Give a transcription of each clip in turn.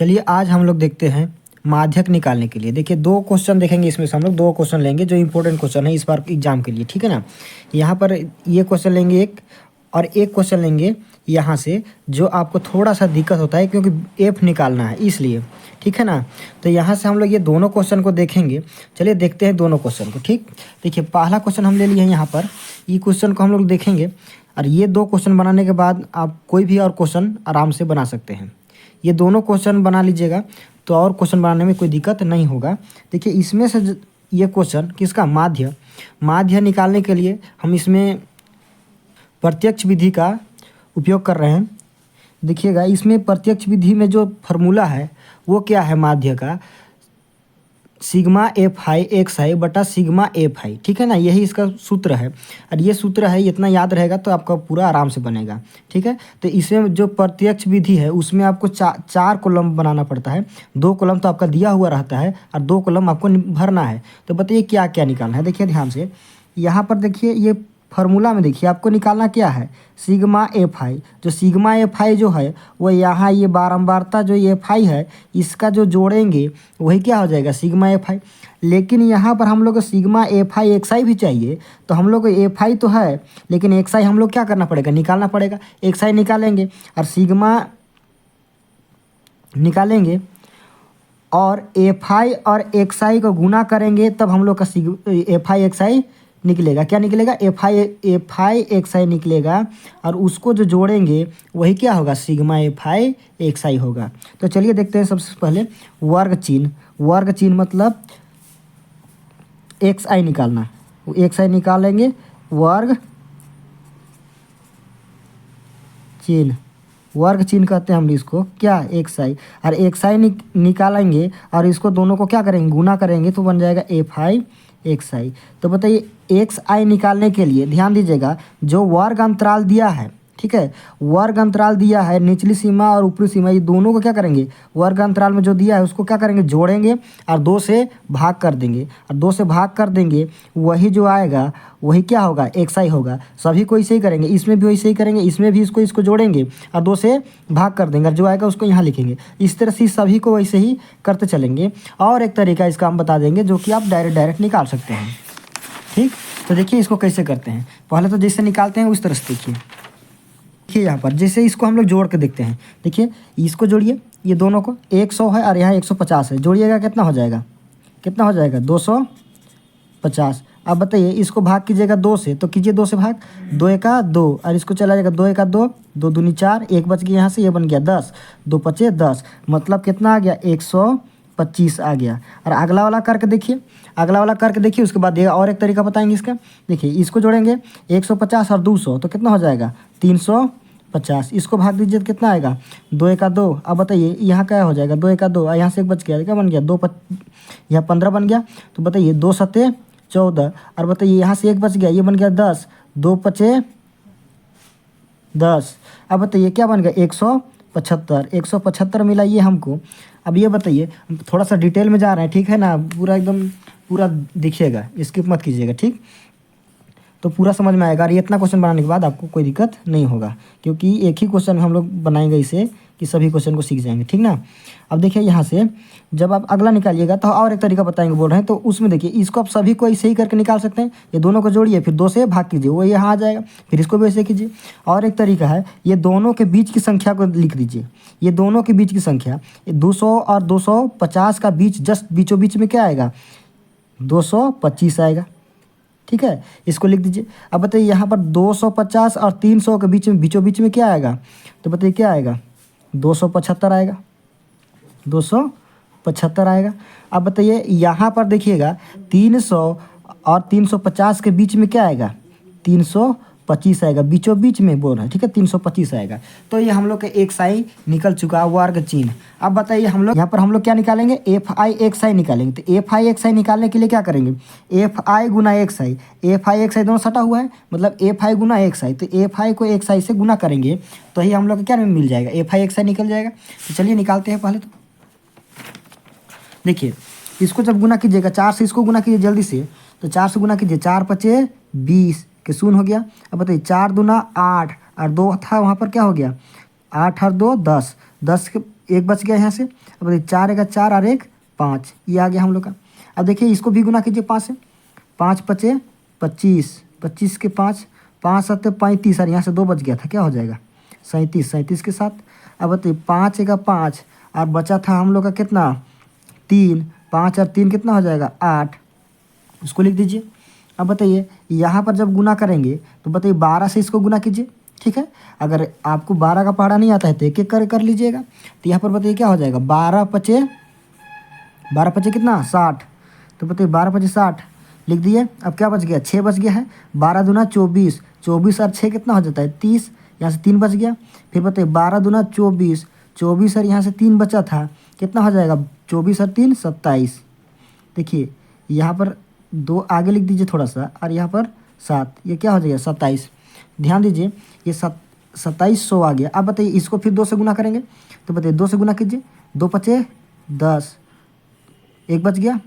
चलिए आज हम लोग देखते हैं माध्यक निकालने के लिए। देखिए दो क्वेश्चन देखेंगे, इसमें से हम लोग दो क्वेश्चन लेंगे जो इंपॉर्टेंट क्वेश्चन है इस बार एग्जाम के लिए, ठीक है ना। यहाँ पर ये क्वेश्चन लेंगे एक, और एक क्वेश्चन लेंगे यहाँ से जो आपको थोड़ा सा दिक्कत होता है क्योंकि एफ निकालना है इसलिए, ठीक है ना। तो यहाँ से हम लोग ये दोनों क्वेश्चन को देखेंगे। चलिए देखते हैं दोनों क्वेश्चन को। ठीक, देखिए पहला क्वेश्चन हम ले लिए हैं यहाँ पर, ये क्वेश्चन को हम लोग देखेंगे और ये दो क्वेश्चन बनाने के बाद आप कोई भी और क्वेश्चन आराम से बना सकते हैं। ये दोनों क्वेश्चन बना लीजिएगा तो और क्वेश्चन बनाने में कोई दिक्कत नहीं होगा। देखिए इसमें से ये क्वेश्चन किसका, माध्य निकालने के लिए हम इसमें प्रत्यक्ष विधि का उपयोग कर रहे हैं। देखिएगा इसमें प्रत्यक्ष विधि में जो फार्मूला है वो क्या है, माध्य का सिग्मा एफ आई एक्स आई बटा सिग्मा एफ आई, ठीक है ना। यही इसका सूत्र है और ये सूत्र है, इतना याद रहेगा तो आपका पूरा आराम से बनेगा, ठीक है। तो इसमें जो प्रत्यक्ष विधि है उसमें आपको चार कॉलम बनाना पड़ता है। दो कॉलम तो आपका दिया हुआ रहता है और दो कॉलम आपको भरना है। तो बताइए क्या क्या निकालना है। देखिए ध्यान से यहाँ पर देखिए ये फार्मूला में देखिए आपको निकालना क्या है, सिग्मा एफ आई। जो सिग्मा एफ आई जो है वो यहाँ ये बारंबारता जो एफ आई है इसका जो जोड़ेंगे वही क्या हो जाएगा, सिग्मा एफ आई। लेकिन यहाँ पर हम लोग को सिग्मा एफ आई एक्स आई भी चाहिए, तो हम लोग को एफ आई तो है लेकिन एक्स आई हम लोग क्या करना पड़ेगा, निकालना पड़ेगा। एक्स आई निकालेंगे और सिग्मा निकालेंगे और एफ आई और एक्स आई को गुना करेंगे तब हम लोग का एफ आई एक्स आई निकलेगा। क्या निकलेगा, एफ आई एक्स आई निकलेगा और उसको जो जोड़ेंगे वही क्या होगा, सिग्मा एफ आई एक्स आई होगा। तो चलिए देखते हैं सबसे पहले वर्ग चिन्ह मतलब एक्स आई निकालना। एक्स आई निकालेंगे, वर्ग चिन्ह कहते हैं हम इसको क्या, एक्स आई। और एक्स आई निकालेंगे और इसको दोनों को क्या करेंगे, गुना करेंगे तो बन जाएगा एफ आई एक्स आई। तो बताइए एक्स आई निकालने के लिए ध्यान दीजिएगा जो वर्ग अंतराल दिया है, ठीक है, वर्ग अंतराल दिया है, निचली सीमा और ऊपरी सीमा ये दोनों को क्या करेंगे, वर्ग अंतराल में जो दिया है उसको क्या करेंगे, जोड़ेंगे और दो से भाग कर देंगे। और दो से भाग कर देंगे वही जो आएगा वही क्या होगा, एक्स आई होगा। सभी को ऐसे ही करेंगे, इसमें भी वैसे ही करेंगे, इसमें भी इसको जोड़ेंगे और दो से भाग कर देंगे और जो आएगा उसको यहाँ लिखेंगे। इस तरह से सभी को वैसे ही करते चलेंगे। और एक तरीका इसका हम बता देंगे जो कि आप डायरेक्ट निकाल सकते हैं। ठीक, तो देखिए इसको कैसे करते हैं। पहले तो जैसे निकालते हैं उस तरह से देखिए यहाँ पर जैसे इसको हम लोग जोड़ के देखते हैं। देखिए इसको जोड़िए, ये दोनों को 100 है और यहाँ 150 है, जोड़िएगा कितना हो जाएगा, 250। अब बताइए इसको भाग कीजिएगा 2 से, तो कीजिए 2 से भाग, 2 एका 2 और इसको चला जाएगा 2 एका 2, 2 दूनी 4, एक बच गया यहाँ से, ये बन गया 10, 2 पचे 10, मतलब कितना आ गया, 125 आ गया। और अगला वाला करके देखिए, उसके बाद और एक तरीका बताएंगे इसका। देखिए इसको जोड़ेंगे 150 और 200 तो कितना हो जाएगा, 350। इसको भाग दीजिए तो कितना आएगा, 2 एका 2। अब बताइए यहाँ क्या हो जाएगा, 2 एका 2 और यहाँ से एक बच गया, क्या बन गया, यहाँ 15 बन गया। तो बताइए 2 सत्ते 14 और बताइए यहाँ से एक बच गया, ये बन गया 10, 2 पचे 10। अब बताइए क्या बन गया, 175 मिला ये हमको। अब ये बताइए थोड़ा सा डिटेल में जा रहे हैं, ठीक है ना, पूरा एकदम पूरा देखिएगा, स्किप मत कीजिएगा, ठीक, तो पूरा समझ में आएगा। और ये इतना क्वेश्चन बनाने के बाद आपको कोई दिक्कत नहीं होगा क्योंकि एक ही क्वेश्चन हम लोग बनाएंगे इसे कि सभी क्वेश्चन को सीख जाएंगे, ठीक ना। अब देखिए यहाँ से जब आप अगला निकालिएगा तो और एक तरीका बताएंगे बोल रहे हैं, तो उसमें देखिए इसको आप सभी को ऐसे ही करके निकाल सकते हैं। ये दोनों को जोड़िए, फिर 2 से भाग कीजिए, वो यहाँ आ जाएगा, फिर इसको भी ऐसे कीजिए। और एक तरीका है, ये दोनों के बीच की संख्या को लिख दीजिए। ये दोनों के बीच की संख्या 200 और 250 का बीच जस्ट बीचों बीच में क्या आएगा, 225 आएगा, ठीक है, इसको लिख दीजिए। अब बताइए यहाँ पर 250 और 300 के बीचों बीच में क्या आएगा, तो बताइए क्या आएगा, 275 आएगा, 275 आएगा। अब बताइए यहाँ पर देखिएगा 300 और 350 के बीच में क्या आएगा, 325 आएगा, बीचों बीच में बोल रहे हैं, ठीक है, 325 आएगा। तो ये हम लोग का एक्स आई निकल चुका है, वर्ग चिन्ह। अब बताइए हम लोग यहाँ पर हम लोग क्या निकालेंगे, एफ आई एक्स आई निकालेंगे। तो एफ आई एक्स आई निकालने के लिए क्या करेंगे, एफ आई गुना X I, F I X I दोनों सटा हुआ है, मतलब एफ आई गुना एक्स आई। तो एफ आई को एक्स आई से गुना करेंगे तो ही हम लोग को क्या मिल जाएगा, एफ आई एक्स आई निकल जाएगा। तो चलिए निकालते हैं। पहले तो देखिए इसको जब गुना कीजिएगा 4 से, इसको गुना कीजिए जल्दी से, तो 4 से गुना कीजिए, 4 पचे 20 के शून्य हो गया। अब बताइए 4 दूना 8 और 2 था वहाँ पर क्या हो गया, 8 और 2 10, 10 के एक बच गया यहाँ से। अब बताइए 4 का 4 और 1 5, ये आ गया हम लोग का। अब देखिए इसको भी गुना कीजिए 5 से, 5 पचे 25, 25 के 5, 5 7 35 और यहाँ से 2 बच गया था, क्या हो जाएगा 37, 37 के साथ। अब बताइए 5 का 5 और बचा था हम लोग का कितना 3, 5 और 3 कितना हो जाएगा 8, उसको लिख दीजिए। अब बताइए यहाँ पर जब गुना करेंगे तो बताइए 12 से इसको गुना कीजिए, ठीक है। अगर आपको 12 का पहाड़ा नहीं आता है तो एक एक कर लीजिएगा। तो यहाँ पर बताइए क्या हो जाएगा 12 पचे कितना 60, तो बताइए 12 पचे 60 लिख दिए। अब क्या बच गया 6 बच गया है, 12 दूना 24, 24 और 6 कितना हो जाता है 30, यहाँ से 3 बच गया। फिर बताइए 12 दूना 24, 24 और यहाँ से 3 बचा था, कितना हो जाएगा 24 और 3 27। देखिए यहाँ पर 2 आगे लिख दीजिए थोड़ा सा और यहाँ पर 7, ये क्या हो जाएगा 27। ध्यान दीजिए ये 2700 आ गया। अब बताइए इसको फिर 2 से गुना करेंगे, तो बताइए 2 से गुना कीजिए, 2 पचे 10, एक बच गया,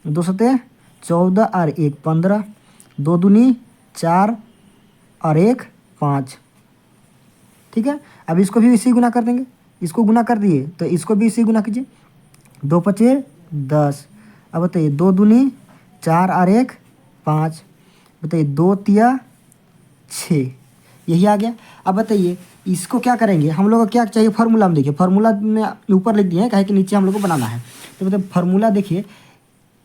2 सते 14 और 1 15, 2 दूनी 4 और 1 5, ठीक है। अब इसको भी इसी गुना कर देंगे, इसको गुना कर दिए तो इसको भी इसी गुना कीजिए, 2 पचे 10। अब बताइए 2 दूनी 4 और 1 5, बताइए 2 तिया 6, यही आ गया। अब बताइए इसको क्या करेंगे, हम लोग को क्या चाहिए फार्मूला में, देखिए फार्मूला में ऊपर लिख दिए हैं कहे कि नीचे हम लोग को बनाना है। तो मतलब फार्मूला देखिए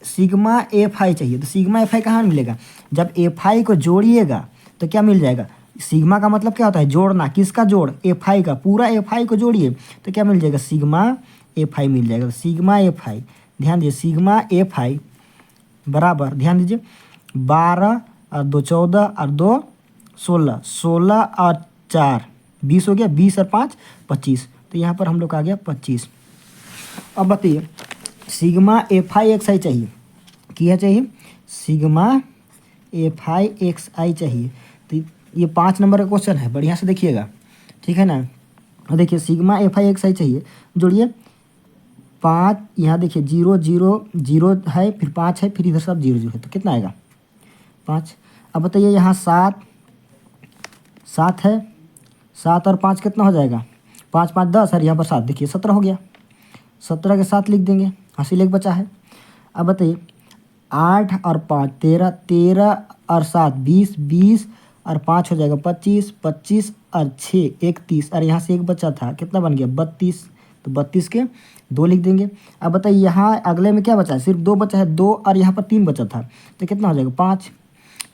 सिग्मा एफ आई चाहिए, तो सिग्मा एफ आई कहाँ मिलेगा, जब एफ आई को जोड़िएगा तो क्या मिल जाएगा, सिग्मा का मतलब क्या होता है जोड़ना, किसका जोड़ एफ आई का, पूरा एफ आई को जोड़िए तो क्या मिल जाएगा सिग्मा एफ आई मिल जाएगा। सिग्मा एफ आई, ध्यान दीजिए सिग्मा एफ आई बराबर, ध्यान दीजिए 12 और 2 14 और 2 16, 16 और 4 20 हो गया, 20 और 5 25, तो यहाँ पर हम लोग आ गया 25। अब बताइए सिग्मा एफ आई एक्स आई चाहिए, क्या चाहिए सिग्मा एफ आई एक्स आई चाहिए। तो ये 5 नंबर का क्वेश्चन है, बढ़िया से देखिएगा, ठीक है ना। और देखिए सिग्मा एफ आई एक्स आई चाहिए, जोड़िए 5, यहाँ देखिए 0 0 0 है, फिर 5 है, फिर इधर सब 0 0 है, तो कितना आएगा 5। अब बताइए यहाँ 7 है, 7 और 5 कितना हो जाएगा 5 5 10 और यहाँ पर 7, देखिए 17 हो गया, 17 के साथ लिख देंगे, हासिल एक बचा है। अब बताइए 8 और 5 13, 13 और 7 20, 20 और 5 हो जाएगा 25, 25 और 6 31 और यहाँ से एक बचा था, कितना बन गया 32, तो 32 के 2 लिख देंगे। अब बताइए यहाँ अगले में क्या बचा है, सिर्फ 2 बचा है, 2 और यहाँ पर 3 बचा था, तो कितना हो जाएगा 5।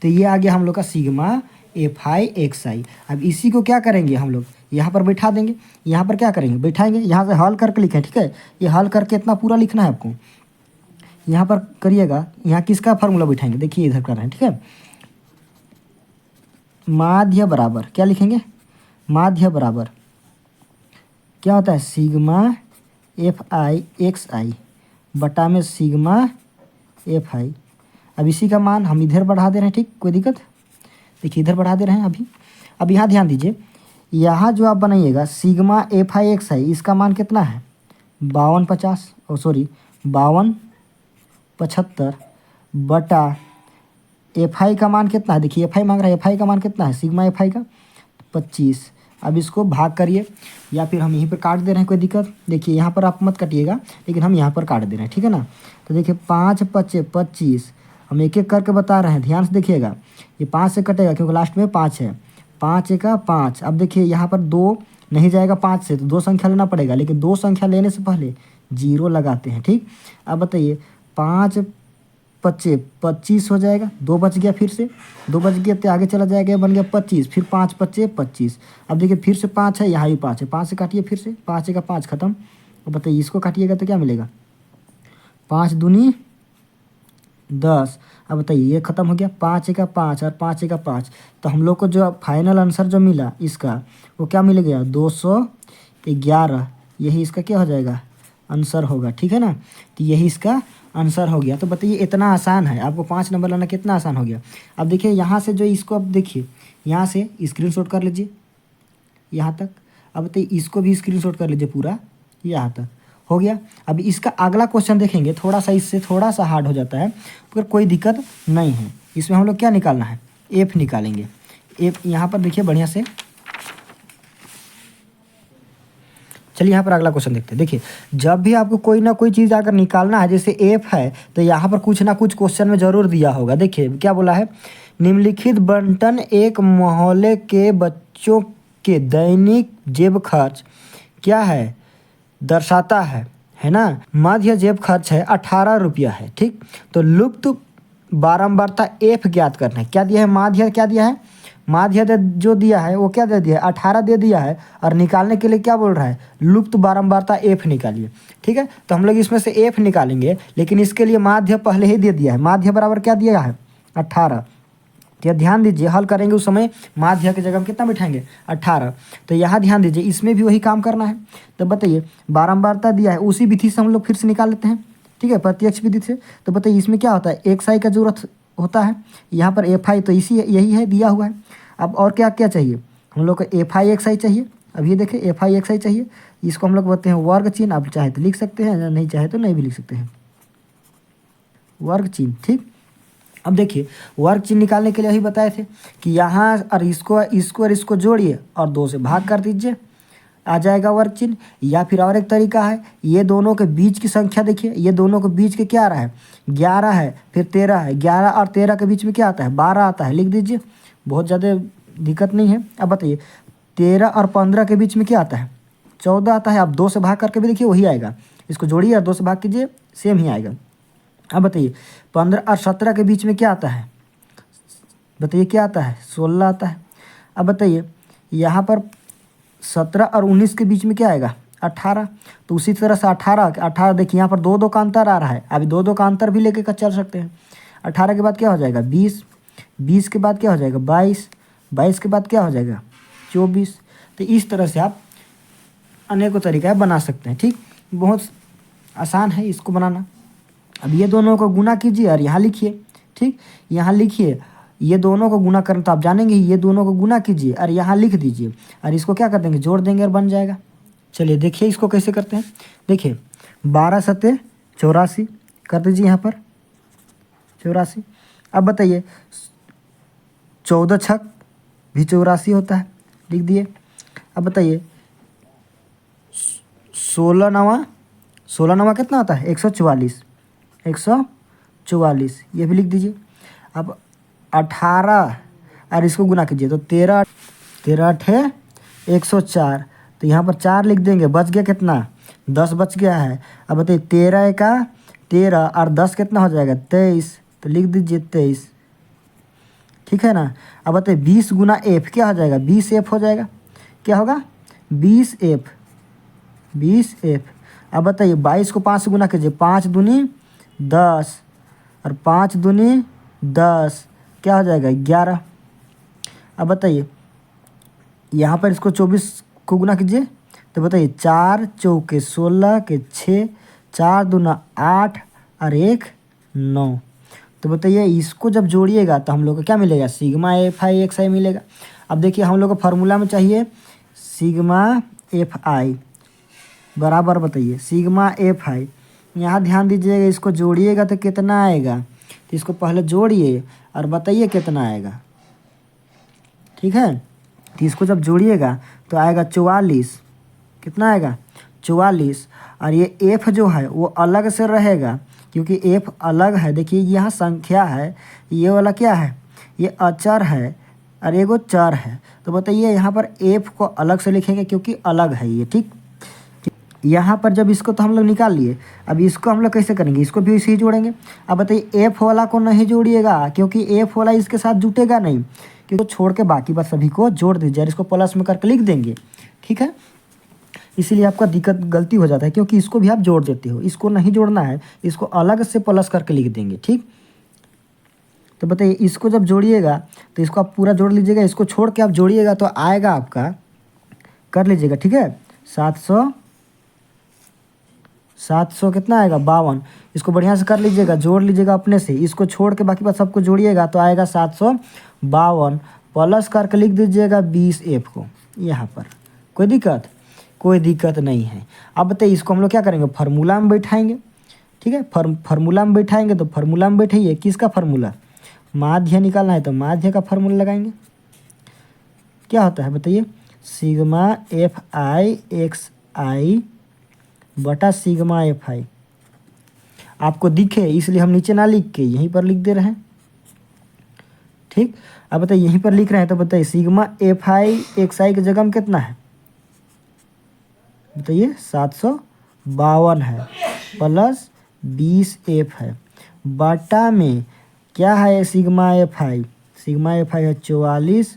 तो ये आ गया हम लोग का सिग्मा एफ आई एक्स आई। अब इसी को क्या करेंगे हम लोग यहाँ पर बैठा देंगे, यहाँ पर क्या करेंगे बैठाएंगे, यहाँ से हल करके लिखें, ठीक है। ये हल करके इतना पूरा लिखना है आपको, यहाँ पर करिएगा, यहाँ किसका फार्मूला बैठाएंगे, देखिए इधर कर रहे हैं, ठीक है। माध्य बराबर क्या लिखेंगे, माध्य बराबर क्या होता है सिग्मा एफ आई एक्स आई बटा में सिग्मा एफ आई। अब इसी का मान हम इधर बढ़ा दे रहे हैं, ठीक, कोई दिक्कत, देखिए इधर बढ़ा दे रहे हैं अभी। अब यहाँ ध्यान दीजिए, यहाँ जो आप बनाइएगा सिग्मा एफ आई एक्स आई, इसका मान कितना है 52 75 बटा एफ आई का मान कितना है, देखिए एफ आई मांग रहा है, एफ आई का मान कितना है सिग्मा एफ आई का 25। अब इसको भाग करिए या फिर हम यहीं पर काट दे रहे हैं, कोई दिक्कत, देखिए यहाँ पर आप मत कटिएगा लेकिन हम यहाँ पर काट दे रहे हैं, ठीक है ना। तो देखिए 5 5 25, हम एक एक करके बता रहे हैं, ध्यान से देखिएगा, ये 5 से कटेगा क्योंकि लास्ट में 5 है, 5 का 5। अब देखिए यहाँ पर 2 नहीं जाएगा 5 से, तो 2 संख्या लेना पड़ेगा, लेकिन 2 संख्या लेने से पहले 0 लगाते हैं, ठीक। अब बताइए 5 25 25 हो जाएगा, 2 बच गया, फिर से 2 बच गया तो आगे चला जाएगा, बन गया 25, फिर 5 25 25। अब देखिए फिर से 5 है, यहाँ भी 5 है, 5 से काटिए फिर से, 5 का 5 खत्म। अब बताइए इसको काटिएगा तो क्या मिलेगा 5 दूनी 10। अब बताइए ये खत्म हो गया, 5 का 5 और 5 का 5, तो हम लोग को जो फाइनल आंसर जो मिला इसका वो क्या मिल गया 211, यही इसका क्या हो जाएगा आंसर होगा, ठीक है ना। तो यही इसका आंसर हो गया। तो बताइए इतना आसान है, आपको 5 नंबर लाना कितना आसान हो गया। अब देखिए यहाँ से जो इसको अब देखिए यहाँ से स्क्रीनशॉट कर लीजिए यहाँ तक। अब बताइए इसको भी स्क्रीनशॉट कर लीजिए पूरा यहाँ तक, हो गया। अब इसका अगला क्वेश्चन देखेंगे, थोड़ा सा इससे थोड़ा सा हार्ड हो जाता है, पर कोई दिक्कत नहीं है। इसमें हम लोग क्या निकालना है एफ निकालेंगे। एफ यहाँ पर देखिए बढ़िया से, चलिए यहाँ पर अगला क्वेश्चन देखते हैं। देखिए, जब भी आपको कोई ना कोई चीज़ अगर निकालना है, जैसे एफ है, तो यहाँ पर कुछ ना कुछ क्वेश्चन में ज़रूर दिया होगा। देखिए क्या बोला है, निम्नलिखित बंटन एक मोहल्ले के बच्चों के दैनिक जेब खर्च क्या है दर्शाता है ना। मध्य जेब खर्च है 18 रुपया है, ठीक। तो लुप्त बारंबारता एफ ज्ञात करना है। क्या दिया है, माध्य क्या दिया है, माध्य जो दिया है वो क्या दे दिया है, 18 दे दिया है, और निकालने के लिए क्या बोल रहा है, लुप्त बारंबारता एफ निकालिए। ठीक है, तो हम लोग इसमें से एफ निकालेंगे, लेकिन इसके लिए माध्य पहले ही दे दिया है। माध्य बराबर क्या दिया है, 18। तो ध्यान दीजिए, हल करेंगे उस समय माध्य की जगह हम कितना बिठाएंगे, 18। तो यहाँ ध्यान दीजिए, इसमें भी वही काम करना है। तो बताइए, बारंबारता दिया है, उसी विधि से हम लोग फिर से निकाल लेते हैं। ठीक है, प्रत्यक्ष विधि से। तो बताइए इसमें क्या होता है, एक्स आई का जरूरत होता है, यहाँ पर एफ आई तो इसी यही है, दिया हुआ है। अब और क्या क्या चाहिए हम लोग को, एफ आई एक्स आई चाहिए। अब ये देखें, एफ आई एक्स आई चाहिए, इसको हम लोग बोलते हैं वर्ग चिन्ह। आप चाहे तो लिख सकते हैं, नहीं चाहे तो नहीं भी लिख सकते हैं, वर्ग चिन्ह। ठीक, अब देखिए वर्ग चिन्ह निकालने के लिए ही बताए थे कि यहाँ और इसको जोड़िए और 2 से भाग कर दीजिए, आ जाएगा वर्ग चिन्ह। या फिर और एक तरीका है, ये दोनों के बीच की संख्या देखिए, ये दोनों के बीच के क्या आ रहा है, 11 है, फिर 13 है। 11 और 13 के बीच में क्या आता है, 12 आता है, लिख दीजिए, बहुत ज़्यादा दिक्कत नहीं है। अब बताइए 13 और 15 के बीच में क्या आता है, 14 आता है। आप 2 से भाग करके भी देखिए वही आएगा, इसको जोड़िए और 2 से भाग कीजिए, सेम ही आएगा। अब बताइए 15 और 17 के बीच में क्या आता है, बताइए क्या आता है, 16 आता है। अब बताइए यहाँ पर 17 और 19 के बीच में क्या आएगा, 18। तो उसी तरह से 18 देखिए यहाँ पर 2 का अंतर आ रहा है, अभी 2 का अंतर भी लेके चल सकते हैं। 18 के बाद क्या हो जाएगा, 20, 20 के बाद क्या हो जाएगा, 22, 22 के बाद क्या हो जाएगा, 24। तो इस तरह से आप अनेकों तरीका बना सकते हैं। ठीक, बहुत आसान है इसको बनाना। अब ये दोनों को गुना कीजिए और यहाँ लिखिए। ठीक, यहाँ लिखिए, ये दोनों को गुना करना तो आप जानेंगे ही, ये दोनों को गुना कीजिए और यहाँ लिख दीजिए, और इसको क्या कर देंगे, जोड़ देंगे और बन जाएगा। चलिए देखिए इसको कैसे करते हैं। देखिए 12 सत्ते 84 कर दीजिए यहाँ पर 84। अब बताइए 14 छक भी 84 होता है, लिख दिए। अब बताइए 16 नवा कितना होता है, 144, 144 ये भी लिख दीजिए। अब 18 और इसको गुना कीजिए तो 13 8 104, तो यहाँ पर 4 लिख देंगे, बच गया कितना, 10 बच गया है। अब बताइए 13 एका 13 और 10 कितना हो जाएगा, 23, तो लिख दीजिए 23। ठीक है ना। अब बताइए 20 गुना एफ क्या हो जाएगा, 20 एफ हो जाएगा, क्या होगा, 20 एफ, 20 एफ। अब बताइए 22 को 5 से गुना कीजिए, 5 दूनी 10 और 5 दूनी 10, क्या हो जाएगा, 11। अब बताइए यहाँ पर इसको 24 को गुना कीजिए, तो बताइए 4 चौके 16 के 6, 4 दूना 8 और 1 9। तो बताइए इसको जब जोड़िएगा तो हम लोग को क्या मिलेगा, सिग्मा एफ आई एक्स आई मिलेगा। अब देखिए हम लोग को फार्मूला में चाहिए सिग्मा एफ आई बराबर, बताइए सिग्मा एफ आई। यहाँ ध्यान दीजिएगा, इसको जोड़िएगा तो कितना आएगा, तो इसको पहले जोड़िए और बताइए कितना आएगा। ठीक है, तो इसको जब जोड़िएगा तो आएगा 44, कितना आएगा, 44। और ये एफ जो है वो अलग से रहेगा, क्योंकि एफ अलग है। देखिए यहाँ संख्या है, ये वाला क्या है, ये अचर है और एगो चर है। तो बताइए यहाँ पर एफ को अलग से लिखेंगे क्योंकि अलग है ये। ठीक, यहाँ पर जब इसको तो हम लोग निकाल लिए, अब इसको हम लोग कैसे करेंगे, इसको भी इसी जोड़ेंगे। अब बताइए एफ वाला को नहीं जोड़िएगा, क्योंकि एफ वाला इसके साथ जुटेगा नहीं, क्योंकि छोड़ के बाकी बस सभी को जोड़ दीजिए और इसको प्लस में करके लिख देंगे। ठीक है, इसीलिए आपका गलती हो जाता है, क्योंकि इसको भी आप जोड़ देते हो, इसको नहीं जोड़ना है, इसको अलग से प्लस करके लिख देंगे। ठीक, तो बताइए इसको जब जोड़िएगा तो इसको आप पूरा जोड़ लीजिएगा, इसको छोड़ के आप जोड़िएगा तो आएगा आपका, कर लीजिएगा। ठीक है, 700 कितना आएगा, 52। इसको बढ़िया से कर लीजिएगा, जोड़ लीजिएगा अपने से, इसको छोड़ के बाकी बात सबको जोड़िएगा तो आएगा 752, प्लस करके लिख दीजिएगा 20 एफ को यहाँ पर। कोई दिक्कत नहीं है। अब बताइए इसको हम लोग क्या करेंगे, फार्मूला में बैठाएंगे। ठीक है, फार्मूला में बैठाएंगे तो फार्मूला में बैठाइए, किसका फार्मूला, माध्य निकालना है तो माध्य का फार्मूला लगाएंगे। क्या होता है बताइए, सिग्मा एफ आई एक्स आई बटा सिग्मा एफ आई। आपको दिखे इसलिए हम नीचे ना लिख के यहीं पर लिख दे रहे हैं। ठीक, अब बताइए यहीं पर लिख रहे हैं तो बताइए सिग्मा एफ आई एक्स आई की जगह में कितना है, बताइए 752 है प्लस 20 एफ है, बटा में क्या है सिग्मा एफ आई है 44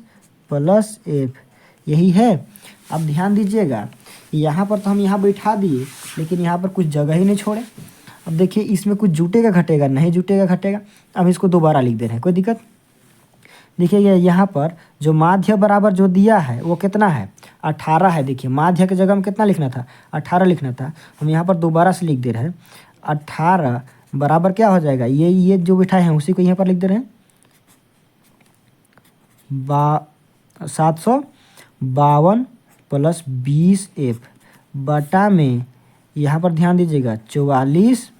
प्लस एफ, यही है। अब ध्यान दीजिएगा यहाँ पर तो हम यहाँ बैठा दिए लेकिन यहाँ पर कुछ जगह ही नहीं छोड़े। अब देखिए इसमें कुछ जुटेगा घटेगा, नहीं जुटेगा घटेगा। अब इसको दोबारा लिख दे रहे हैं, कोई दिक्कत। देखिए यहाँ पर जो माध्य बराबर जो दिया है वो कितना है 18 है। देखिए माध्य की जगह में कितना लिखना था 18 लिखना था, हम यहाँ पर दोबारा से लिख दे रहे हैं 18 बराबर क्या हो जाएगा, ये जो बिठाए हैं उसी को यहाँ पर लिख दे रहे हैं 752 प्लस 20 एफ बटा में यहाँ पर ध्यान दीजिएगा 44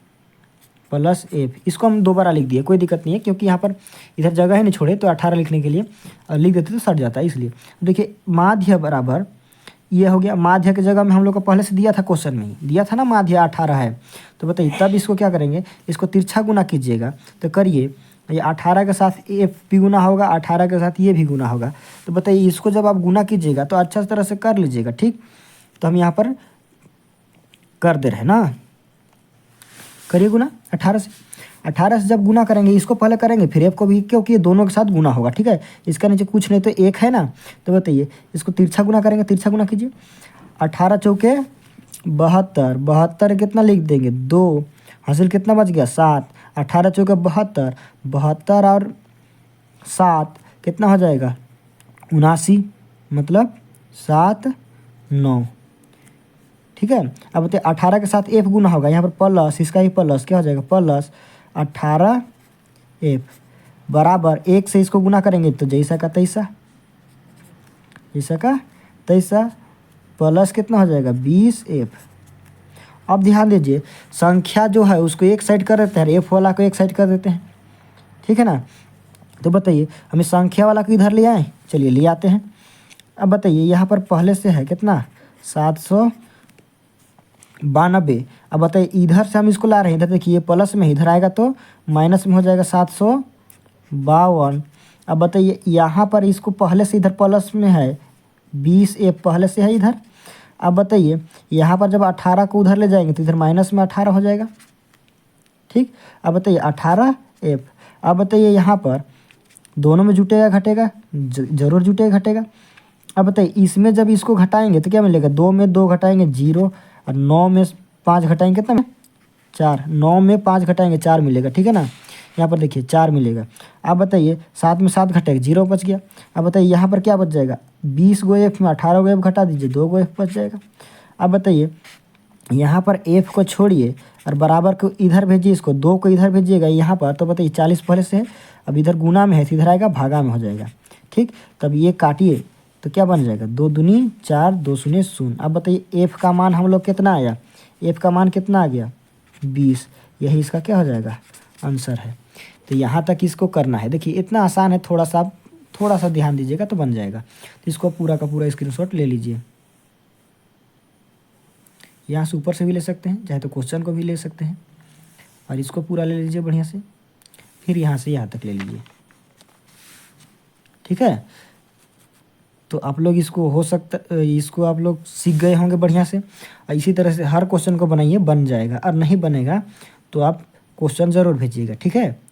प्लस एफ। इसको हम दोबारा लिख दिए, कोई दिक्कत नहीं है क्योंकि यहाँ पर इधर जगह ही नहीं छोड़े तो 18 लिखने के लिए लिख देते तो सट जाता है, इसलिए। देखिए माध्य बराबर ये हो गया, माध्य की जगह में हम लोग को पहले से दिया था, क्वेश्चन में ही दिया था ना माध्य 18 है। तो बताइए तब इसको क्या करेंगे, इसको तिरछा गुना कीजिएगा तो करिए, ये 18 के साथ एफ भी गुना होगा, 18 के साथ ये भी गुना होगा। तो बताइए इसको जब आप गुना कीजिएगा तो अच्छा तरह से कर लीजिएगा, ठीक। तो हम यहाँ पर कर दे रहे हैं ना, करिए गुना 18 से जब गुना करेंगे इसको पहले करेंगे फिर एफ को भी, क्योंकि ये दोनों के साथ गुना होगा, ठीक है। इसका नीचे कुछ नहीं तो एक है ना, तो बताइए इसको तिरछा गुना करेंगे, तिरछा गुना कीजिए 18 चौके 72, 72 कितना लिख देंगे 2, हासिल कितना बच गया 7, 18 चौके 72, 72 और 7 कितना हो जाएगा 79, मतलब 7 9, ठीक है। अब बताइए 18 के साथ एफ गुना होगा, यहाँ पर प्लस, इसका ही प्लस क्या हो जाएगा प्लस 18 एफ बराबर 1 से इसको गुना करेंगे तो जैसा का तैसा, प्लस कितना हो जाएगा 20 एफ। अब ध्यान दीजिए संख्या जो है उसको एक साइड कर देते हैं, एफ वाला को एक साइड कर देते हैं, ठीक है ना। तो बताइए हमें संख्या वाला को इधर ले आए, चलिए ले आते हैं। अब बताइए यहाँ पर पहले से है कितना 792। अब बताइए इधर से हम इसको ला रहे हैं, इधर देखिए प्लस में, इधर आएगा तो माइनस में हो जाएगा 752। अब बताइए यहाँ पर इसको पहले से इधर प्लस में है 20 एफ पहले से है इधर। अब बताइए यहाँ पर जब 18 को उधर ले जाएंगे तो इधर माइनस में 18 हो जाएगा, ठीक। अब बताइए 18 एफ। अब बताइए यहाँ पर दोनों में जुटेगा घटेगा, जरूर जुटेगा घटेगा। अब बताइए इसमें जब इसको घटाएंगे तो क्या मिलेगा, 2 में 2 घटाएंगे 0 और 9 में 5 घटाएंगे कितना में 4, 9 में 5 घटाएंगे 4 मिलेगा, ठीक है ना। यहाँ पर देखिए 4 मिलेगा। अब बताइए 7 में 7 घटेगा 0 बच गया। अब बताइए यहाँ पर क्या बच जाएगा 20 गो एफ में 18 गो एफ घटा दीजिए 2 गो एफ बच जाएगा। अब बताइए यहाँ पर एफ को छोड़िए और बराबर को इधर भेजिए, इसको 2 को इधर भेजिएगा यहाँ पर, तो बताइए 40 पहले से है, अब इधर गुना में है तो इधर आएगा भागा में हो जाएगा, ठीक। तब ये काटिए तो क्या बन जाएगा 2 दूनी 4 2 शून्य 0। अब बताइए एफ का मान हम लोग कितना आया, एफ का मान कितना आ गया 20, यही इसका क्या हो जाएगा आंसर है। तो यहाँ तक इसको करना है, देखिए इतना आसान है, थोड़ा सा ध्यान दीजिएगा तो बन जाएगा। तो इसको पूरा का पूरा स्क्रीनशॉट ले लीजिए, यहाँ से ऊपर से भी ले सकते हैं, चाहे तो क्वेश्चन को भी ले सकते हैं, और इसको पूरा ले लीजिए बढ़िया से, फिर यहाँ से यहाँ तक ले लीजिए, ठीक है। तो आप लोग इसको आप लोग सीख गए होंगे बढ़िया से। और इसी तरह से हर क्वेश्चन को बनाइए, बन जाएगा, और नहीं बनेगा तो आप क्वेश्चन ज़रूर भेजिएगा, ठीक है।